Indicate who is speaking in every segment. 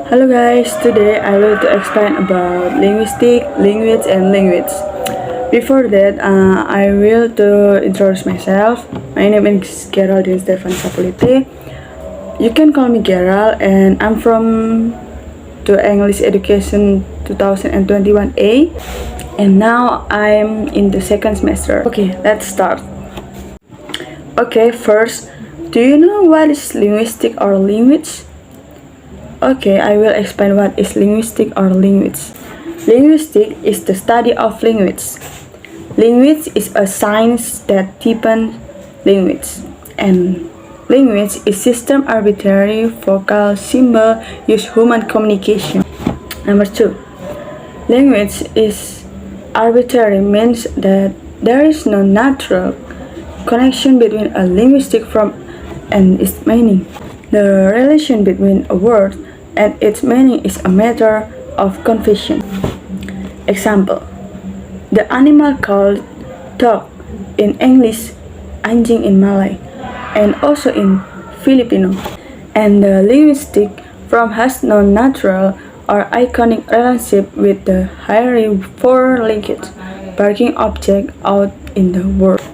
Speaker 1: Hello guys, today I will to explain about linguistics, linguists, and linguists. Before that, I will to introduce myself. My name is Geral Dien Stefanny. You can call me Geral, and I'm from the English Education 2021A, and now I'm in the second semester. Okay, let's start. Okay, first, do you know what is linguistic or linguists? Okay, I will explain what is linguistic or linguists. Linguistic is the study of language. Language is a science that deepens language, and language is system arbitrary vocal symbol use human communication. Number 2. Language is arbitrary means that there is no natural connection between a linguistic form and its meaning. The relation between a word and its meaning is a matter of confusion. Example: the animal called dog in English, anjing in Malay, and also in Filipino. And the linguistic form has no natural or iconic relationship with the higher four-legged barking object out in the world.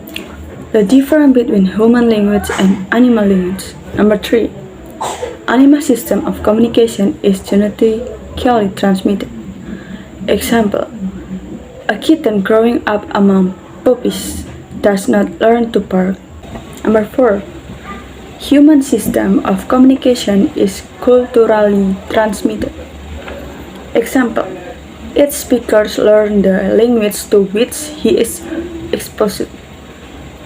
Speaker 1: The difference between human language and animal language. Number 3. Animal system of communication is genetically transmitted. Example: a kitten growing up among puppies does not learn to bark. Number 4. Human system of communication is culturally transmitted. Example: each speaker learns the language to which he is exposed,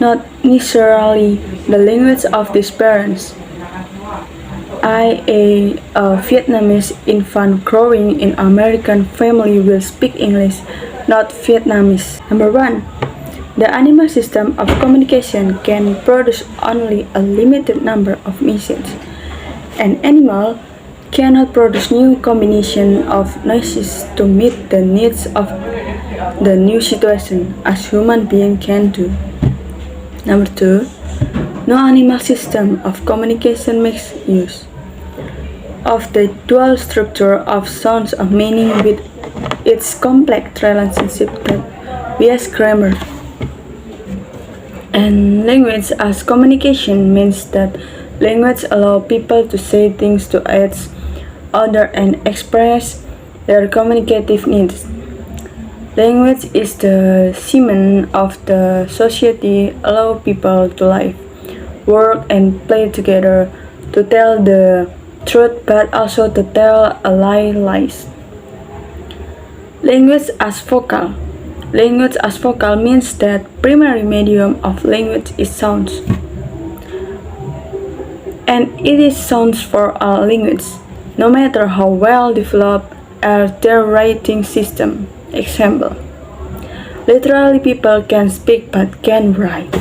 Speaker 1: not necessarily the language of his parents. A Vietnamese infant growing in American family will speak English, not Vietnamese. Number 1. The animal system of communication can produce only a limited number of messages. An animal cannot produce new combination of noises to meet the needs of the new situation as human being can do. Number 2. No animal system of communication makes use of the dual structure of sounds of meaning with its complex relationship that vs grammar. And language as communication means that language allows people to say things to each other and express their communicative needs. Language is the cement of the society, allow people to live, work, and play together to tell the truth but also to tell a lies. Language as vocal. Language as vocal means that primary medium of language is sounds. And it is sounds for all language, no matter how well developed are their writing system. Example: literally people can speak but can't write.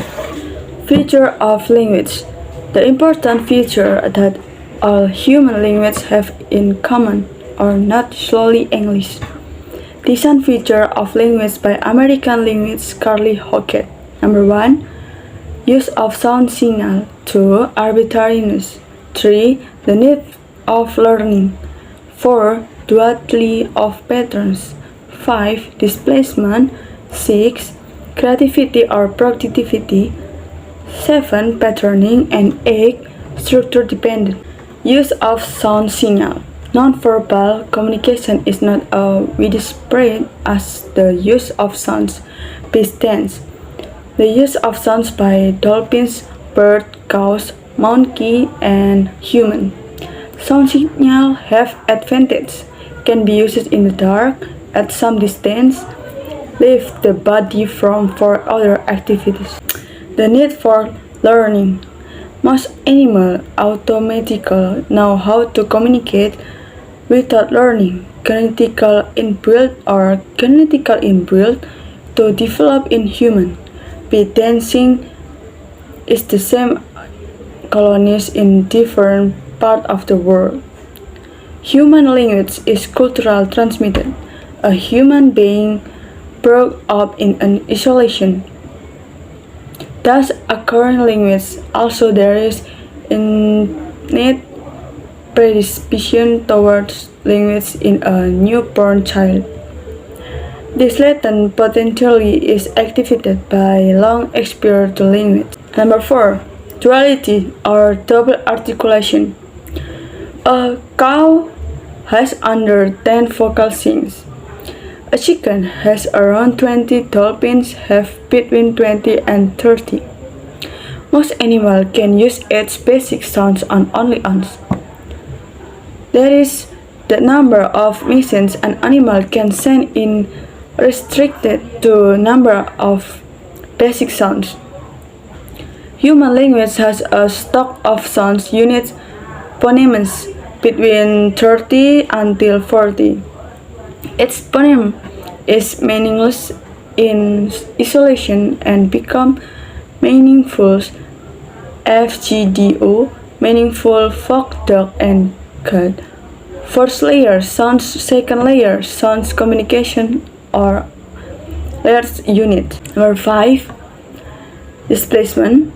Speaker 1: Feature of language. The important feature that all human languages have in common are not solely English. Design feature of language by American linguist Carly Hockett. Number 1. Use of sound signal. 2. Arbitrariness. 3. The need of learning. 4. Duality of patterns. 5. Displacement. 6. Creativity or productivity. 7. Patterning. And 8. Structure dependent. Use of sound signal. Non-verbal communication is not as widespread as the use of sounds. Pitch dance. The use of sounds by dolphins, birds, cows, monkey, and human. Sound signal have advantage. Can be used in the dark, at some distance, leave the body for other activities. The need for learning. Most animals automatically know how to communicate without learning. Genetical inbuilt or genetical inbuilt to develop in human. Pitch dancing is the same colonies in different parts of the world. Human language is cultural transmitted. A human being brought up in an isolation. Thus, according language, also there is innate predisposition towards language in a newborn child. This latent potential is activated by long exposure to language. Number 4. Duality or double articulation. A cow has under 10 vocal signs. A chicken has around 20, dolphins have between 20 and 30. Most animals can use 8 basic sounds on only once. That is the number of messages an animal can send in restricted to number of basic sounds. Human language has a stock of sounds units phonemes between 30 until 40. Its phoneme is meaningless in isolation and become meaningful FGDO, meaningful fuck, dog, and cat. First layer sounds, second layer sounds communication or layers unit. Number 5. Displacement.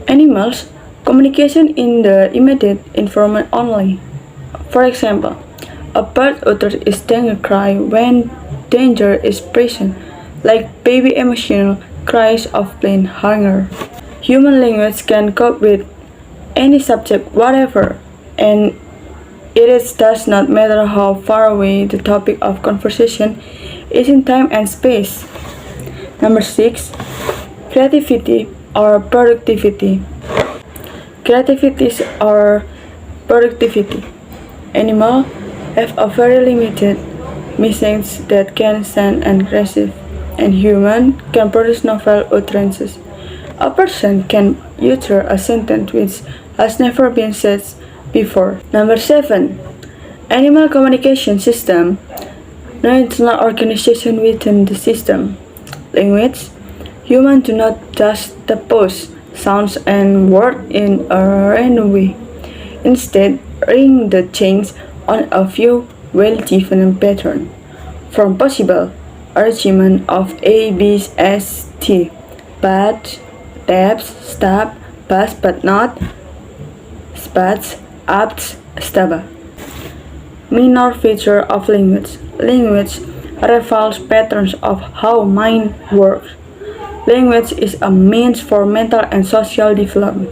Speaker 1: Animals communication in the immediate environment only. For example, a bird utters its danger cry when danger is present, like baby emotional cries of plain hunger. Human language can cope with any subject whatever, and it does not matter how far away the topic of conversation is in time and space. Number 6. Creativity or productivity. Creativity or productivity. Animals have a very limited message that can send and receive, and humans can produce novel utterances. A person can utter a sentence which has never been said before. Number 7. Animal communication system. No internal organization within the system. Language. Humans do not just compose sounds and words in a random way. Instead, ring the chains on a few well-defined patterns. From possible arrangement of A, B, S, T, but, tabs, stop, bus but not, spats, apts, staba. Minor feature of language. Language reveals patterns of how mind works. Language is a means for mental and social development.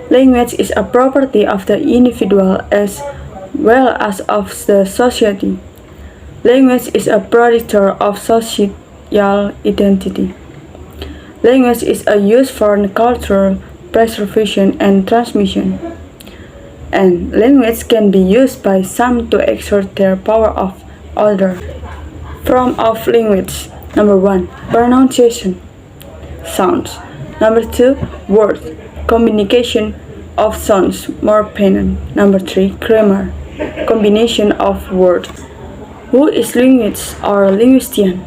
Speaker 1: Language is a property of the individual as well as of the society. Language is a predictor of social identity. Language is a use for cultural preservation and transmission. And language can be used by some to exert their power of others. Form of language. Number 1. Pronunciation. Sounds. Number 2. Words. Communication of sounds, more pen. Number 3. Grammar. Combination of words. Who is linguist or linguistician?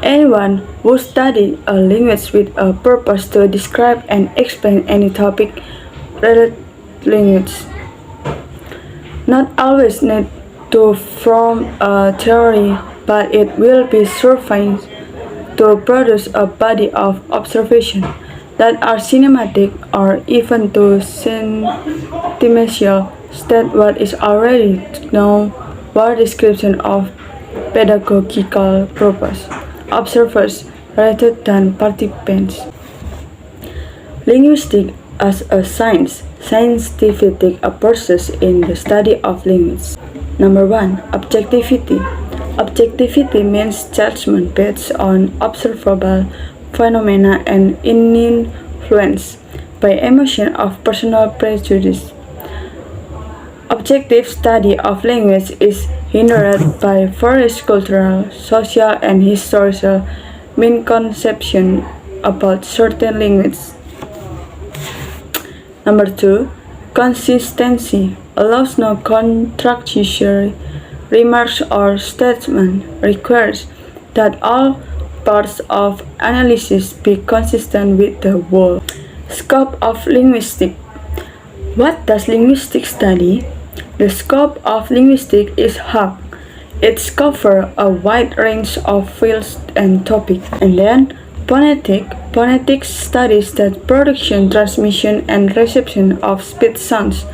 Speaker 1: Anyone who studies a language with a purpose to describe and explain any topic related to language. Not always need to form a theory, but it will be sufficient to produce a body of observation that are cinematic or even to sentimental state what is already known for description of pedagogical purpose. Observers rather than participants. Linguistics as a science, scientific process in the study of language. Number 1. Objectivity. Objectivity means judgment based on observable phenomena and influenced by emotion of personal prejudice. Objective study of language is hindered by various cultural, social, and historical misconceptions about certain languages. Number 2. Consistency allows no contradictory remarks or statement requires that all parts of analysis be consistent with the whole. Scope of linguistics. What does linguistics study? The scope of linguistics is hub. It covers a wide range of fields and topics. And then phonetics studies the production, transmission, and reception of speech sounds.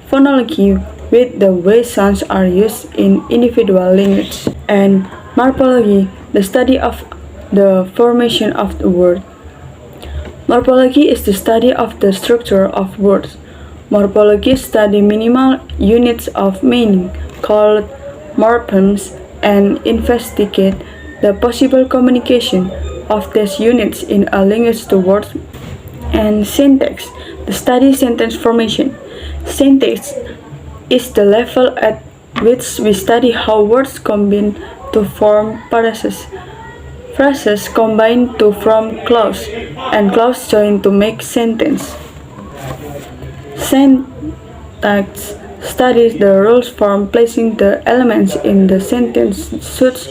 Speaker 1: Phonology with the way sounds are used in individual languages. And morphology, the study of the formation of the word. Morphology is the study of the structure of words. Morphologists study minimal units of meaning, called morphemes, and investigate the possible communication of these units in a language to words. And syntax, the study sentence formation. Syntax is the level at which we study how words combine to form phrases. Phrases combine to form clause, and clause join to make sentence. Syntax studies the rules for placing the elements in the sentence such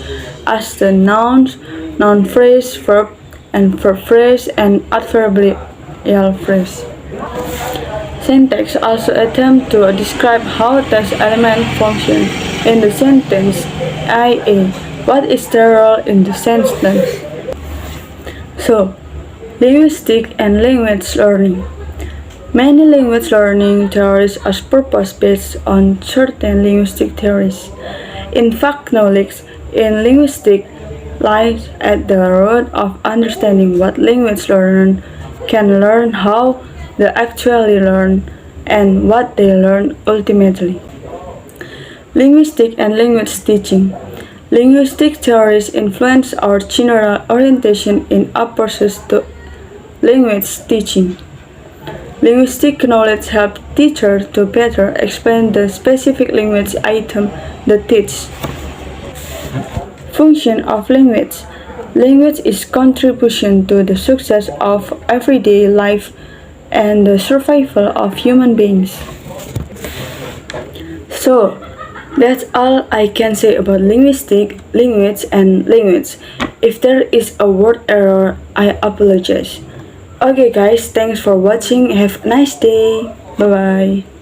Speaker 1: as the nouns, noun phrase, verb, and verb phrase, and adverbial phrase. Syntax also attempts to describe how text elements function in the sentence, i.e., what is their role in the sentence. So, linguistics and language learning. Many language learning theories are purpose based on certain linguistic theories. In fact, knowledge in linguistics lies at the root of understanding what language learners can learn, how they actually learn, and what they learn ultimately. Linguistics and language teaching. Linguistic theories influence our general orientation in approaches to language teaching. Linguistic knowledge helps teachers to better explain the specific language item they teach. Function of language. Language is contribution to the success of everyday life and the survival of human beings. So, that's all I can say about linguistics, language, and language. If there is a word error, I apologize. Okay guys, thanks for watching. Have a nice day. Bye bye.